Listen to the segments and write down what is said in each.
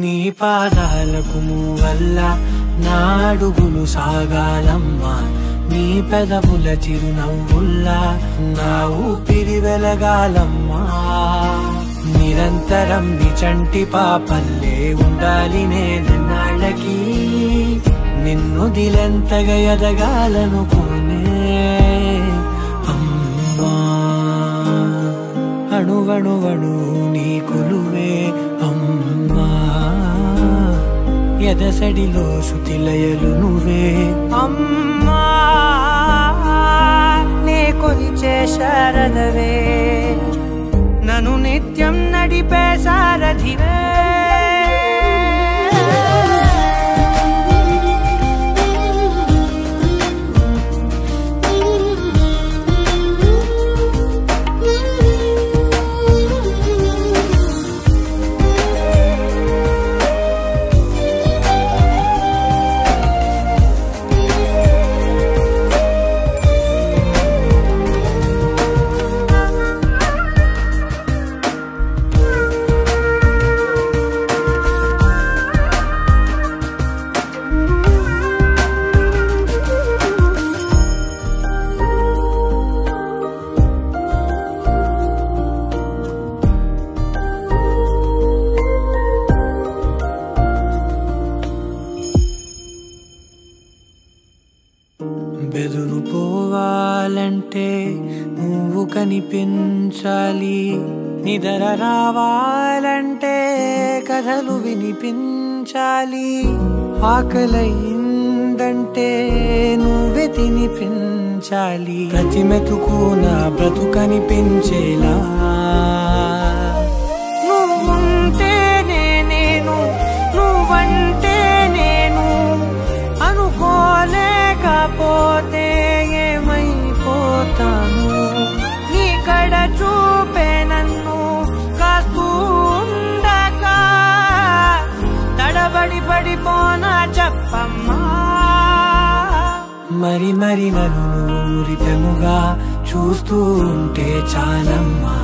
నీ పాదాలకు మూవల్ల నా అడుగులు సాగాలమ్మా, నీ పెదవుల చిరునవ్వుల్లా నా ఊపిరి వెలగాలమ్మా. నిరంతరం నీ చంటి పాపల్లే ఉండాలి నేనన్నాళ్ళకి, నిన్ను దిలెంతగా ఎదగాలనుకోనే అమ్మా. అణువణువణు నీ కొలువే అమ్మా, ఎదసడిలో శృతిలయలు నువ్వే అమ్మా. నే కొలిచే శారదవే, నన్ను నిత్యం నడిపే సారథివే. బెదురు పోవాలంటే నువ్వు కనిపించాలి, నిద్ర రావాలంటే కథలు వినిపించాలి, ఆకలైందంటే నువ్వే తినిపించాలి, ప్రతి మెతుకు నా బ్రతుకనిపించేలా. నువ్వుంటేనే నేను, నువ్వంటే నేను, అనుకోలేకపోతే ఏమైపోతాను. నీ కడ చూపే నన్ను కాస్తూ ఉండగా తడబడి పడిపోనా చెప్పమ్మా. మరి మరి నన్ను ఊరిపెముగా చూస్తూ ఉంటే చాలమ్మా,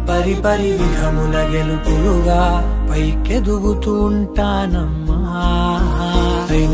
పరి పరి విధముల గెలుపులుగా పైకెదుగుతూ ఉంటానమ్మా.